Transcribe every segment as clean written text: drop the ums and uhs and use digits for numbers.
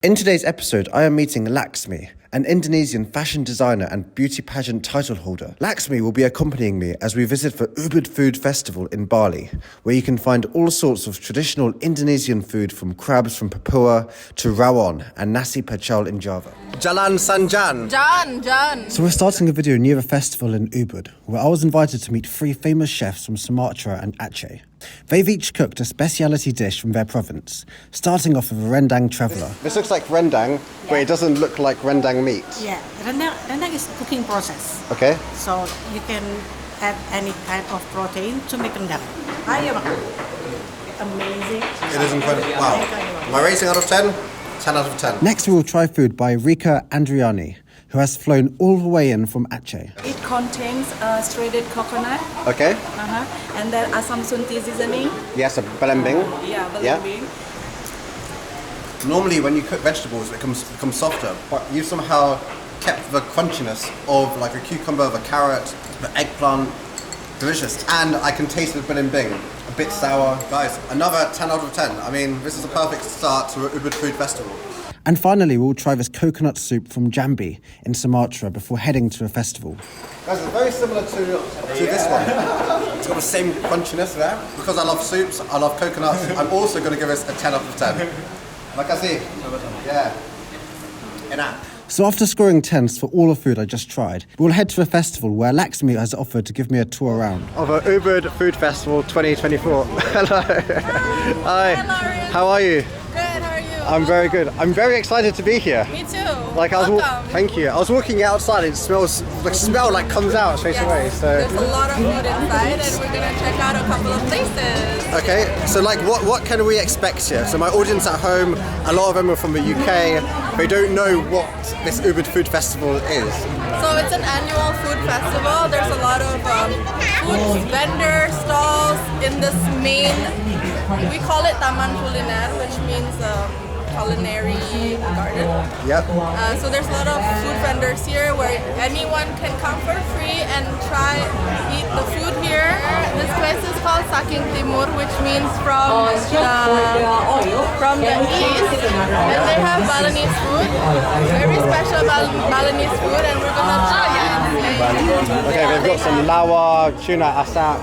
In today's episode, I am meeting Laksmi, an Indonesian fashion designer and beauty pageant title holder. Laksmi will be accompanying me as we visit the Ubud Food Festival in Bali, where you can find all sorts of traditional Indonesian food from crabs from Papua to rawon and nasi pecel in Java. Jalan Sanjan. Jan. So we're starting a video near a festival in Ubud, where I was invited to meet 3 famous chefs from Sumatra and Aceh. They've each cooked a speciality dish from their province, starting off with a Rendang traveller. This looks like Rendang, but it doesn't look like Rendang meat. Yeah, Rendang is cooking process. Okay. So you can add any kind of protein to make rendang. Amazing. It is incredible. Wow. My rating out of 10? 10 out of 10. Next we will try food by Rika Andriani, who has flown all the way in from Aceh. It contains shredded coconut. Okay. And then asam sunti seasoning. Yes, a belembing. Yeah, belembing. Normally when you cook vegetables it becomes softer, but you somehow kept the crunchiness of like a cucumber, the carrot, the eggplant. Delicious. And I can taste the belembing. A bit sour. Guys, another 10 out of 10. I mean, this is a perfect start to an Ubud Food Festival. And finally, we'll try this coconut soup from Jambi in Sumatra before heading to a festival. Guys, it's very similar to this one. It's got the same crunchiness there. Because I love soups, I love coconuts, I'm also going to give this a 10 out of 10. Makasih. Yeah. Enak. So after scoring 10s for all the food I just tried, we'll head to a festival where Laksmi has offered to give me a tour around. Of the Ubud Food Festival 2024. Hello. Hi. Hi, Laurence. How are you? Good, how are you? I'm very good. I'm very excited to be here. Me too. Welcome. Welcome. Thank you. I was walking outside and it smells, the smell like comes out straight away. So There's a lot of food inside and we're going to check out a couple of places. okay, so like what can we expect here? So my audience at home, a lot of them are from the UK. They don't know what this Ubud Food Festival is. So it's an annual food festival. There's a lot of food vendor stalls in this main, we call it Taman Culinary, which means culinary garden. Yep. So there's a lot of food vendors here where anyone can come for free and eat the food here. This place is called Saking Timur, which means from the east. And they have Balinese food, very special Balinese food, and we're gonna try it. Okay, they've got some lawa, tuna asap.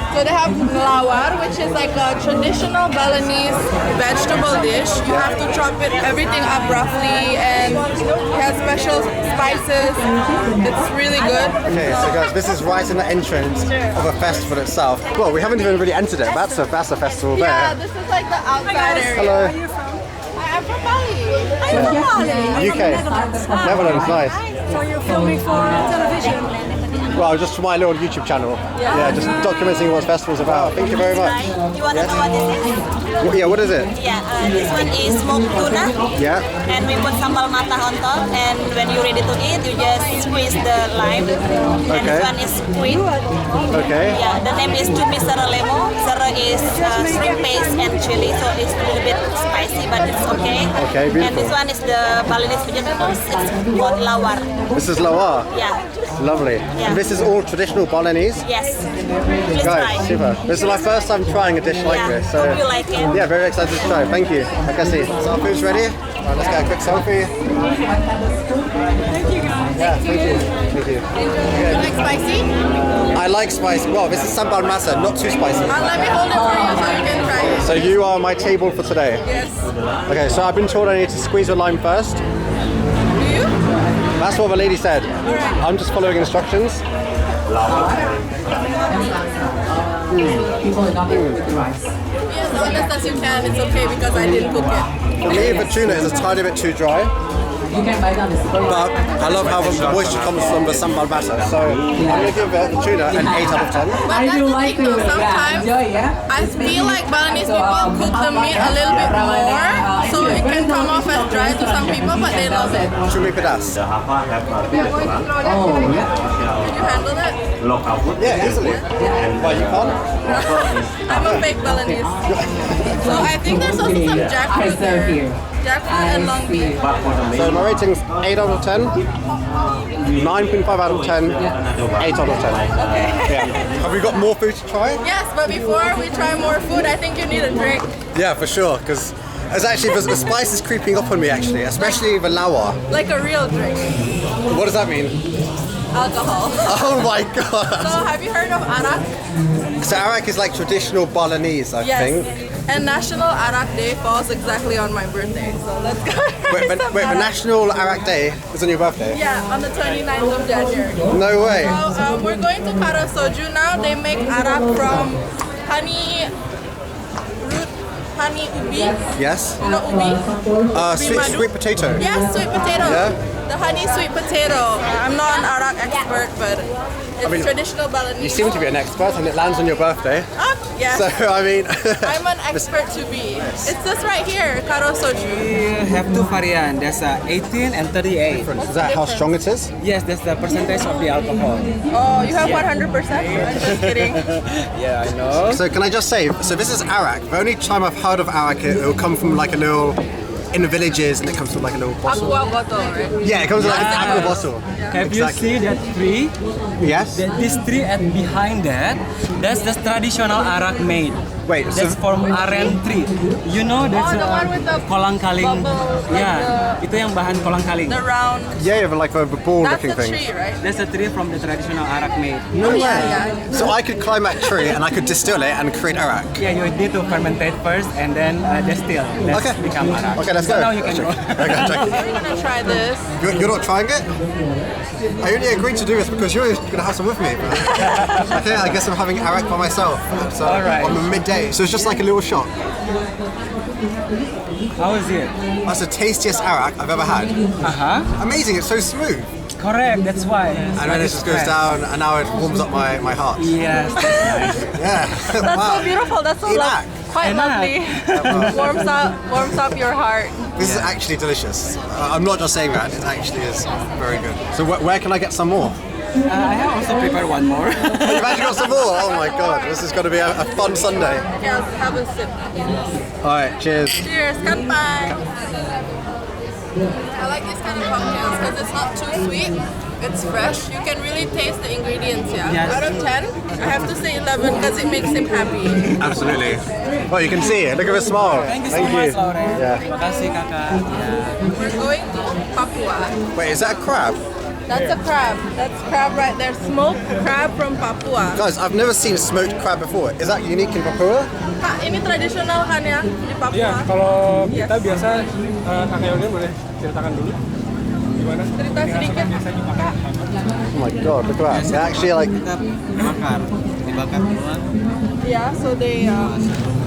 So they have lawar, which is like a traditional Balinese vegetable dish. You have to chop everything up roughly, and it has special spices. It's really good. Okay, so guys, this is right in the entrance of a festival itself. Well, we haven't even really entered it. That's a festival there. Yeah, this is like the outside area. Hello. I'm from Bali. I'm from Bali. UK. Netherlands, nice. So you're filming for television? Well, just for my little YouTube channel. Yeah, just documenting what this festival's about. Thank you very much. You want to know what this is? Yeah, what is it? Yeah, this one is smoked tuna. Yeah. And we put sambal mata on top. And when you're ready to eat, you just squeeze the lime. And this one is squid. Okay. Yeah, the name is cumi serelemo. Sere is shrimp paste and chili, so it's a little bit spicy, but it's okay. Okay, beautiful. And this one is the Balinese vegetables. It's called lawar. This is lawar. Yeah. Lovely. Yeah. And this is all traditional Balinese? Yes. Please Guys, try. super. This is my first time trying a dish like this. So Hope you like it. yeah, very excited to try. Thank you. Makasih. So our food's ready. Right, let's get a quick selfie. Thank you guys. Yeah, thank you. Thank you. You like spicy? I like spicy. Well, this is sambal masa, not too spicy. Let me hold it for you so you can try it. So you are my table for today. Yes. Okay, so I've been told I need to squeeze the lime first. Do you? That's what the lady said. Alright. I'm just following instructions. People are not able with the rice. Be as honest as you can. It's okay because I didn't cook it. For me, the tuna is a tiny bit too dry, You can buy down the super. but I love how the moisture comes from the sambal masa. So I'm going to give the tuna an 8 out of 10. But I that's do the like thing to though, sometimes enjoy, yeah. I feel like Balinese people cook the meat a little bit more, so it can come off as dry to some people, but they love it. Chumi pedas. We are going to throw that. Oh, yeah. Can you handle that? Yeah, easily. Why you can't? I'm a fake Balinese. So I think there's also some I jackfruit serve there. here. Jackfruit and long bean. So my rating's 8 out of 10, 9.5 out of 10, 8 out of 10. Yeah. Have we got more food to try? Yes, but before we try more food, I think you need a drink. Yeah, for sure, because It's actually, the spice is creeping up on me actually, especially the lawa. Like a real drink. What does that mean? Alcohol. Oh my god. So have you heard of Arak? So Arak is like traditional Balinese, I think. And National Arak Day falls exactly on my birthday, so let's go. Wait, the National Arak Day is on your birthday? Yeah, on the 29th of January. No way. So we're going to Kara Soju now. They make Arak from honey ubi. Yes. You know ubi? Sweet potato. Yes, sweet potato. Yeah. The honey sweet potato. I'm not an Arak expert, but it's traditional Balinese. You seem to be an expert, and it lands on your birthday. Yes. So I mean, I'm an expert to be. It's this right here, Karo Soju. We have two variants. There's 18 and 38. is that how strong it is? Yes, that's the percentage of the alcohol. Oh, you have 100%? I'm just kidding. Yeah, I know. So can I just say, so this is Arak. The only time I've heard of Arak, it will come from like a little, in the villages, and it comes from like a little bottle. Aqua bottle, right? Yeah, it comes in like an aqua bottle. Have you seen that tree? Yes. This tree and behind that, that's the traditional Arak made. Wait, That's from aren tree. You know that's the one with the kolang kaling. bubble, like Yeah, itu yang bahan kolang kaling. The round. Yeah, like the ball That's looking the thing. tree, right? That's a tree from the traditional Arak made. No way. Yeah. So I could climb that tree and I could distill it and create Arak. Yeah, you need to fermentate first and then distill. Let's Okay. become Arak. Okay, let's So go. now you can go. Okay, check. We're gonna try this. You're not trying it? I only agreed to do this because you're gonna have some with me. But okay, I guess I'm having Arak by myself. So All right. on the midday. So it's just like a little shot. How is it? That's the tastiest Arak I've ever had. Amazing, it's so smooth. Correct, that's why. And then it just goes down and now it warms up my heart. Yes, that's nice. Yeah. That's Wow. so beautiful. That's so Enak. quite lovely. warms up your heart. This is actually delicious. I'm not just saying that, it actually is very good. So where can I get some more? I have also prepared one more. You've actually got some more? Oh my god, this is going to be a fun Sunday. Okay, I'll have a sip. Alright, cheers. Cheers, kanpai. I like these kind of cocktails because it's not too sweet. It's fresh. You can really taste the ingredients, yeah. Yes. Out of 10, I have to say 11 because it makes him happy. Absolutely. Well, you can see it. Look at the smile. Thank you so much, Laurence. Yeah. Terima kasih, Kakak. Yeah. We're going to Papua. Wait, is that a crab? That's a crab. That's crab right there. Smoked crab from Papua. Guys, I've never seen smoked crab before. Is that unique in Papua? Kak, ini tradisional kan ya di Papua? Iya, kalau kita biasa Kak Yoga boleh ceritakan dulu gimana? Cerita sedikit. Kak. Oh my god, look at that. They're actually like... Dibakar semua Yeah, so they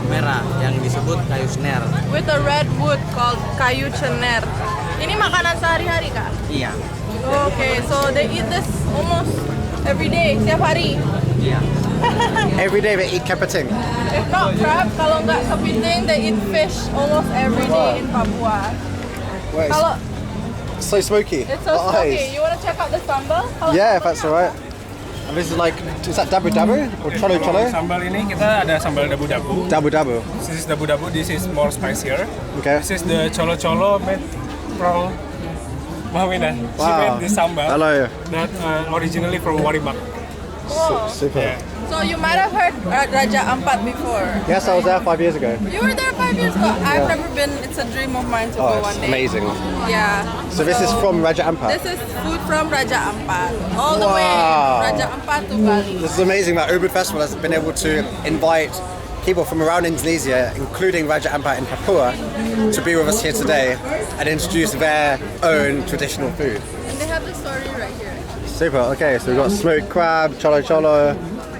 merah yang disebut kayu sener. with a red wood called kayu cener. Ini makanan sehari-hari, Kak? Iya. Okay, so they eat this almost every day, setiap hari. Iya. Every day they eat kepiting. If not crab, kalau nggak kepiting, they eat fish almost every day in Papua. Wait, Kalau it's so smoky. it's so The smoky, eyes. you want to check out the sambal? Kalau Yeah, if sambal that's alright. And this is like, is that dabu dabu or cholo cholo? Sambal ini kita ada sambal dabu-dabu. Dabu dabu. This is dabu-dabu. This is more spicier. Okay. This is the cholo-cholo made from Mahwina. She Wow. made this sambal Hello. that originally from Waribak. Oh. Super. Yeah. So you might have heard Raja Ampat before. Yes, I was there 5 years ago. You were there 5 years ago. I've never been. It's a dream of mine to Oh, go it's one day. amazing. Yeah. So this is from Raja Ampat. This is food from Raja Ampat. All the way Wow. Raja Ampat to Bali. This is amazing that Ubud Festival has been able to invite people from around Indonesia, including Raja Ampat in Papua, to be with us here today and introduce their own traditional food. And they have the story right here. Super, okay, so we've got smoked crab, cholo cholo,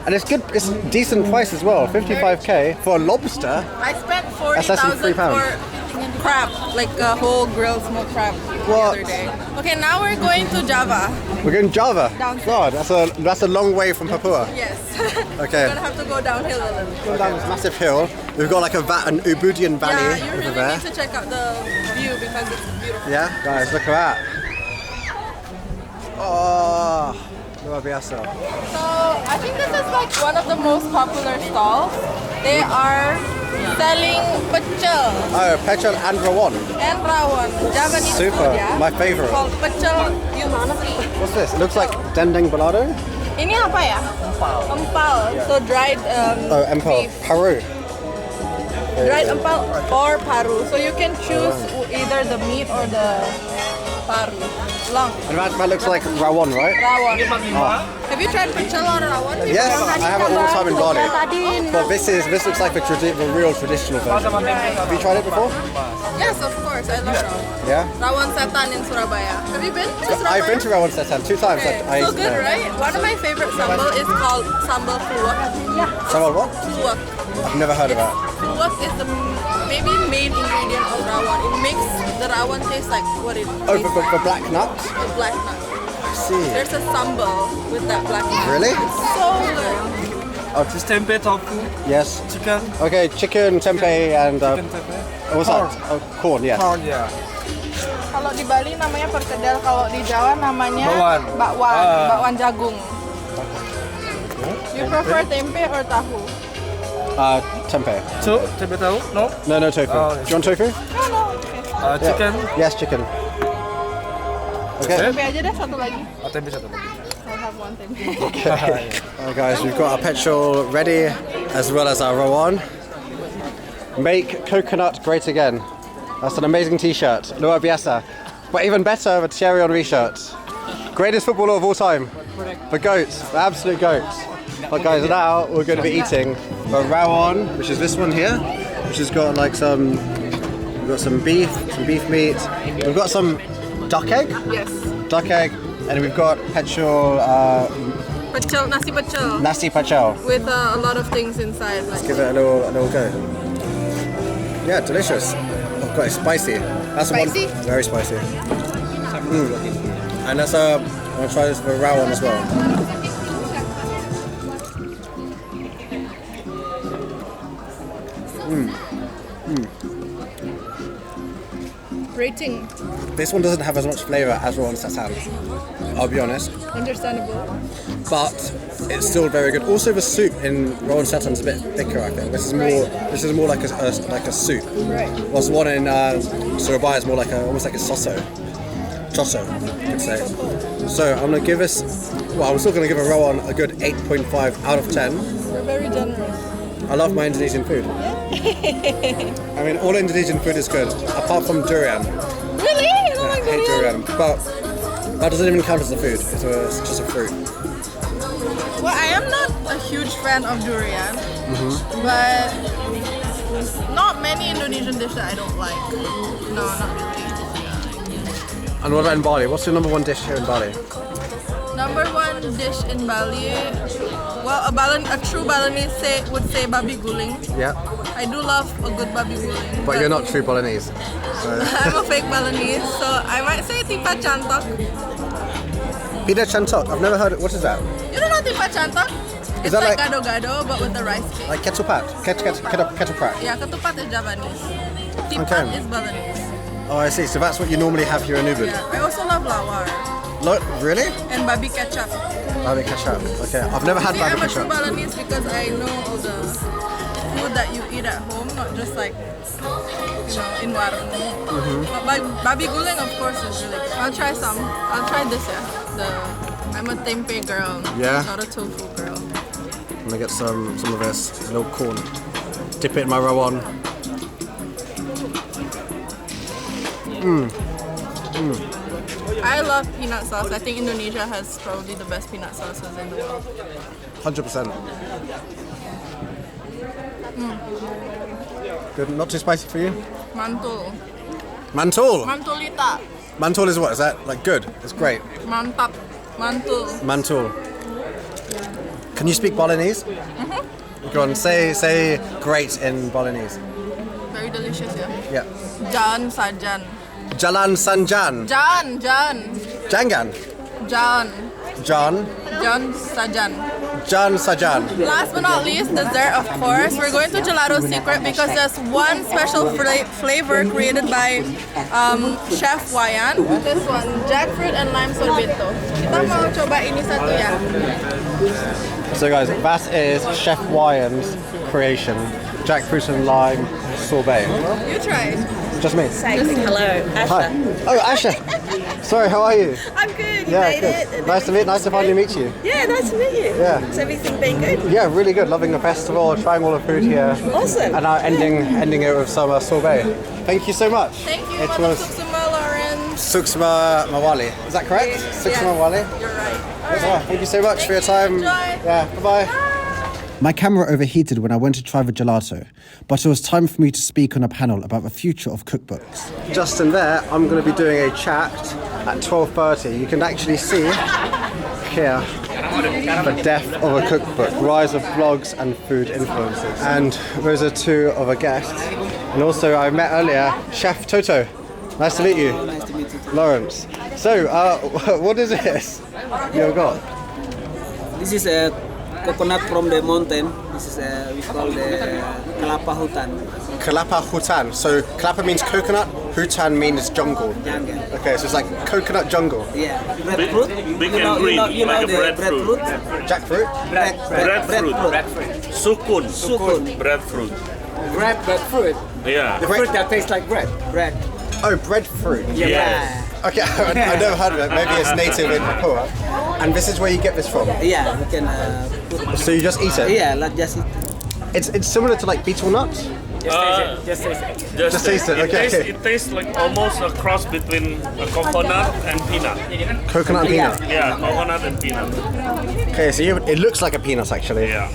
and it's good, it's decent price as well, 55k for a lobster. I spent That's less than $40,000 £3. for crab, like a whole grilled smoked crab What? the other day. Okay, now we're going to Java. We're going Java. Downstairs. God, that's a long way from Papua. Yes. Okay. We're gonna have to go downhill a little. Going down this massive hill, we've got like an Ubudian valley Yeah, you over really there. need to check out the view because it's beautiful. Yeah, guys, look at that. Oh, luar biasa. So I think this is like one of the most popular stalls. They are selling pecel Oh, pecel and rawon. and rawon, Javanese Super, food, yeah. my favorite. Called pecel. What's this? It looks like dendeng balado. Ini apa ya? Empal. So dried Oh, empal. beef. Paru. dried empal or paru. So you can choose either the meat or the paru. Long. And that looks like rawon, right? Rawon. Have you tried pecel or rawon before? Yes, I have it all the time in Bali. But this looks like the real traditional version. Have you tried it before? Yes, of course. I love rawon. Yeah? Rawon setan in Surabaya. Have you been to Surabaya? I've been to rawon setan 2 times. Okay. So good, right? One of my favorite sambal is called sambal fuwak. Sambal what? Fuwak. I've never heard of that. Fuwak is the maybe main ingredient of rawon. It makes the rawon taste like what it Oh, the black nuts? The black nut. I see. There's a sambal with that black nut. Really? It's so good. This tempeh, tofu, Yes. chicken. Okay, chicken, tempeh, and Chicken tempeh. what's that? Oh, corn, yes. Corn, yeah. Kalau di Bali namanya perkedel, kalau di Jawa namanya Bakwan. bakwan jagung. You prefer tempe or tahu? Tempeh. So, tempeh tahu? No? No tofu. Oh, Do you want tofu? No, okay. Chicken. Yes, chicken. Okay. Tempe aja deh satu lagi. Tempeh satu lagi. I'll have one tempe. Okay. Alright guys, we've got our petrol ready as well as our rawon. Make coconut great again. That's an amazing t-shirt. Luar biasa. But even better, the Thierry Henry shirt. Greatest footballer of all time. The GOAT. The absolute GOAT. But guys, now we're going to be eating the rawon, which is this one here, which has got like we've got some beef meat. We've got some duck egg. Yes. Duck egg. And we've got petrol, Pecel, nasi pecel. nasi pecel. With a lot of things inside. Like Give it a little go. Yeah, delicious. Oh god, it's spicy. That's Spicy? One, very spicy. And that's I'm gonna try this with rawon as well. rating. This one doesn't have as much flavour as Rawon Satan, I'll be honest. Understandable. But it's still very good. Also, the soup in Rawon Satan's a bit thicker, I think. This is more. This is more like a soup. Right. Whilst the one in Surabaya is more like almost like a soso. Choso, you could say. So I'm gonna give this. Well, I'm still gonna give a Rawon a good 8.5 out of 10. You're very generous. I love my Indonesian food. I mean, all Indonesian food is good, apart from durian. Really? You don't I like hate durian? durian, but that doesn't even count as a food. It's just a fruit. Well, I am not a huge fan of durian, but not many Indonesian dishes that I don't like. No, not really. And what about in Bali? What's your number one dish here in Bali? Number one dish in Bali, well, a true Balinese would say babi guling. Yeah, I do love a good babi guling. but you're not true Balinese. So. I'm a fake Balinese, so I might say tipa cantok. Pita chantok. I've never heard it. What is that? You don't know tipa cantok? It's that like like- gado-gado, but with the rice cake. Like ketupat. Ketupat. Yeah, ketupat is Javanese. Tipat Okay. is Balinese. Oh, I see. So that's what you normally have here in Ubud. Yeah, I also love lawar Really? and babi ketchup. Babi ketchup. Okay, I've never had See, babi I'm a true ketchup. Balinese because I know all the food that you eat at home, not just like, in warung. But babi guling, of course, is really good. I'll try some. I'll try this, yeah. I'm a tempeh girl, Yeah? not a tofu girl. I'm gonna get some of this, a little corn. Dip it in my rawon. I love peanut sauce. I think Indonesia has probably the best peanut sauces in the world. 100%. Good. Not too spicy for you? Mantul. Mantul. Mantulita. Mantul is what? Is that like good? It's great. Mantap. Mantul. Mantul. Can you speak Balinese? Go on, say great in Balinese. Very delicious, yeah. Yeah. Jan sajan. Jalan Sanjan. Jan. Jangan. Jan. Jan. Jan sajan. Jan Sajan. Last but not least, dessert, of course. We're going to Gelato's Secret because there's one special flavor created by Chef Wayan. This one, jackfruit and lime sorbetto. Kita mau coba ini satu ya. So guys, that is Chef Wayan's creation. Jackfruit and lime sorbet. You try. Just me. Hello, Asha. Hi. Oh, Asha. Sorry, how are you? I'm good. good. You Yeah, made good. it. And Nice to finally meet you. Yeah, nice to meet you. Yeah. Is everything been good? Yeah, really good. Loving the festival, trying all the food here. Awesome. And now ending it with some sorbet. Thank you so much. Thank you, It Mother was Suksuma, Laurence. Suksuma Mawali. Is that correct? Suksuma Mawali? You're right. Yeah, thank you so much for your time. Enjoy. Yeah, bye-bye. My camera overheated when I went to try the gelato, but it was time for me to speak on a panel about the future of cookbooks. Just in there, I'm going to be doing a chat at 12:30. You can actually see here the death of a cookbook, rise of blogs and food influencers. And those are two of our guests. And also I met earlier Chef Toto. Nice to meet you. Nice to meet you too. Laurence. So, what is this you've got? This is a coconut from the mountain. This is we call the kelapa hutan. Kelapa hutan. So kelapa means coconut, hutan means jungle. Jungle. Okay, so it's like coconut jungle. Yeah. Breadfruit. Big and green, like a the breadfruit. Jackfruit? Breadfruit. Sukun. Breadfruit. Breadfruit. Yeah. The fruit that tastes like bread. Bread. Oh, breadfruit. Yes. Okay, I've never heard of it. Maybe it's native in Papua. And this is where you get this from? Yeah, we can put. So you just eat it? Yeah, like just eat. It's similar to like betel nut? Just taste it. Just taste it, okay. It tastes like almost a cross between a coconut and peanut. Coconut and peanut? Yeah, coconut and peanut. Okay, so it looks like a peanut actually. Yeah.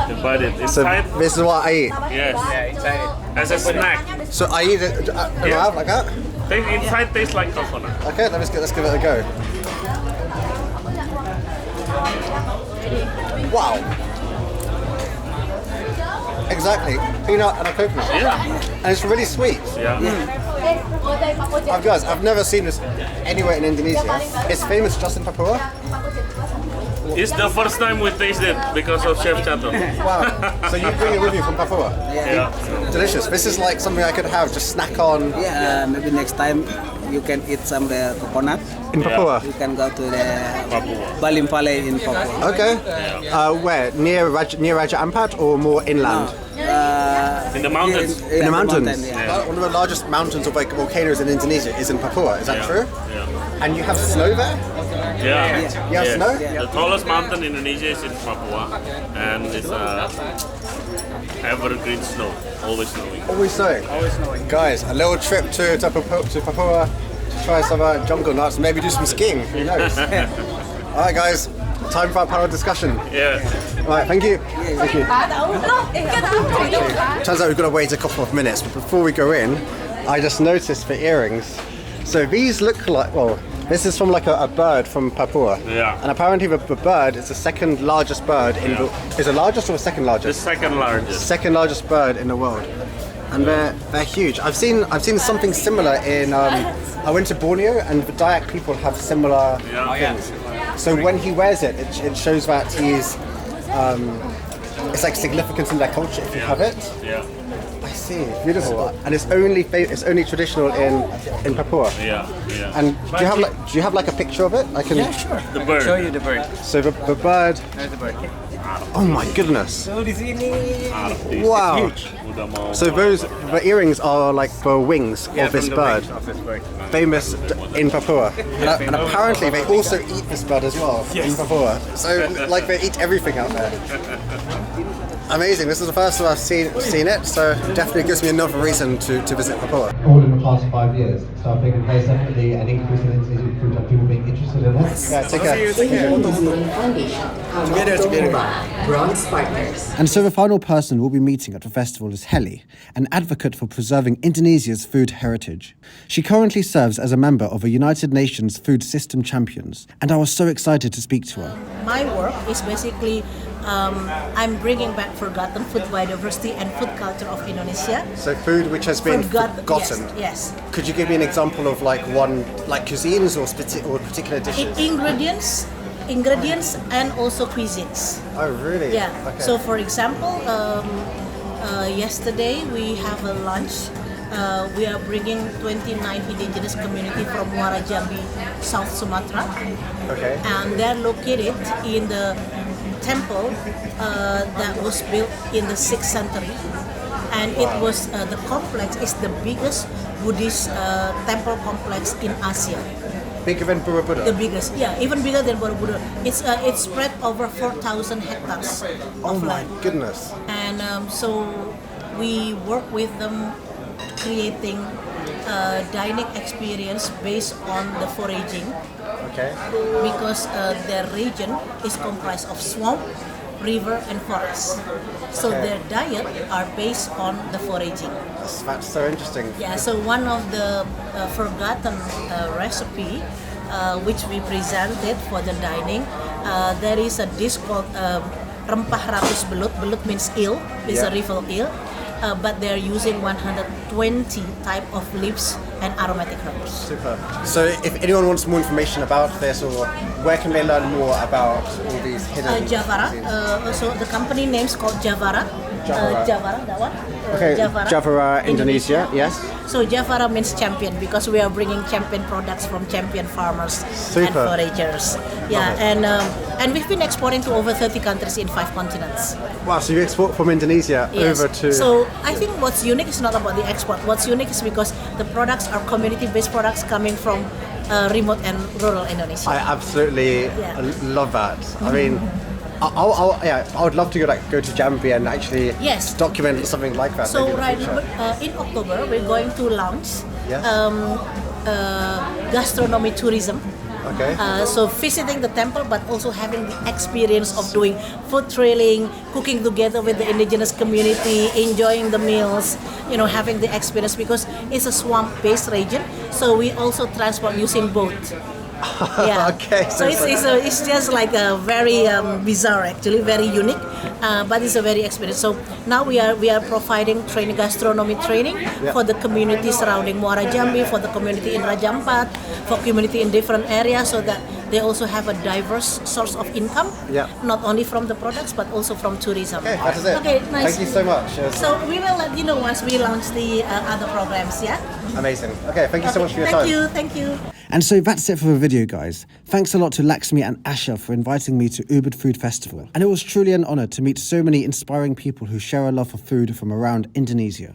You bite it So inside. this is what I eat? Yes. Yeah, inside it. As a snack. So I eat it Yeah. like that? Inside tastes like coconut. Okay, let's give it a go. Wow. Exactly, peanut and a coconut. Yeah. And it's really sweet. Yeah. Guys, I've never seen this anywhere in Indonesia. It's famous just in Papua. It's the first time we taste it because of Chef Chato. Wow. So you bring it with you from Papua? Yeah. Delicious. This is like something I could have, just snack on. Yeah, maybe next time you can eat some the coconut. In Papua? You can go to the Balim Valley in Papua. Okay. Where? Near Raja Ampat or more inland? In the mountains. In the mountains? Yeah. One of the largest mountains of like volcanoes in Indonesia is in Papua. Is that true? Yeah. And you have snow there? Yeah. You have snow? The tallest mountain in Indonesia is in Papua, and it's evergreen snow, always snowing. Always snowing. Guys, a little trip to Papua to try some jungle nuts, maybe do some skiing. Who knows? All right, guys. Time for our panel discussion. Yeah. All right, thank you. Thank you. Turns out we've got to wait a couple of minutes, but before we go in, I just noticed the earrings. So these look like, well, this is from like a bird from Papua. Yeah. And apparently the bird is the second largest bird in the... Is it largest or the second The largest? second largest. Second largest bird in the world. And they're huge. I've seen something similar in... I went to Borneo and the Dayak people have similar things. So when he wears it, it shows that he's... it's like significant in their culture if you have it. Yeah. I see, beautiful. And it's only traditional in Papua. Yeah. And do you have like a picture of it? I can. Yeah, sure. The bird. Show you the bird. So the bird. There's the bird. Oh my goodness! So di sini. Wow. So the earrings are like the wings of this bird. Famous in Papua. And apparently they also eat this bird as well in Papua. So like they eat everything out there. Amazing. This is the first time I've seen it, so definitely gives me another reason to visit Papua. All in the past 5 years, so I think there's definitely an increase in Indonesian food and people being interested in it. Yeah, take care. Bronx Partners. And so the final person we'll be meeting at the festival is Heli, an advocate for preserving Indonesia's food heritage. She currently serves as a member of the United Nations Food System Champions, and I was so excited to speak to her. My work is basically I'm bringing back forgotten food biodiversity and food culture of Indonesia. So food which has been forgotten. Yes. Could you give me an example of like cuisines or particular dishes? Ingredients and also cuisines. Oh really? Yeah. Okay. So for example, yesterday we have a lunch. We are bringing 29 indigenous community from Muara Jambi, South Sumatra. Okay. And they're located in the temple that was built in the 6th century, and it was the complex is the biggest Buddhist temple complex in Asia. bigger than Borobudur? The biggest, yeah, even bigger than Borobudur. It's spread over 4,000 hectares of land. Oh my goodness. And so we work with them creating a dining experience based on the foraging. Okay. Because their region is comprised of swamp, river and forest. So their diet are based on the foraging. That's so interesting. Yeah, so one of the forgotten recipe which we presented for the dining, there is a dish called rempah rapis belut. Belut means eel, it's a river eel. But they're using 120 type of leaves and aromatic herbs. Super. So if anyone wants more information about this, or where can they learn more about all these hidden Javara. So the company name is called Javara. Javara, that one. Okay, Javara, Indonesia, yes. So Javara means champion because we are bringing champion products from champion farmers Super. and foragers. Yeah, and we've been exporting to over 30 countries in 5 continents. Wow, so you export from Indonesia over to... So I think what's unique is not about the export. What's unique is because the products are community-based products coming from remote and rural Indonesia. I absolutely love that. I mean, I would love to go to Jambi and actually document something like that. So in October we're going to launch gastronomy tourism. Okay. So visiting the temple, but also having the experience of doing food trailing, cooking together with the indigenous community, enjoying the meals, having the experience because it's a swamp-based region. So we also transport using boat. Yeah. Okay. So it's just like a very bizarre, actually, very unique, but it's a very experience. So now we are providing gastronomy training for the community surrounding Muara Jambi, for the community in Raja Ampat, for community in different areas, so that they also have a diverse source of income, not only from the products but also from tourism. Okay, that is it. Okay, nice. Thank you so much. So we will let you know once we launch the other programs. Yeah. Amazing. Okay, thank you so much for your time. Thank you. And so that's it for the video, guys. Thanks a lot to Laksmi and Asha for inviting me to Ubud Food Festival. And it was truly an honour to meet so many inspiring people who share a love for food from around Indonesia.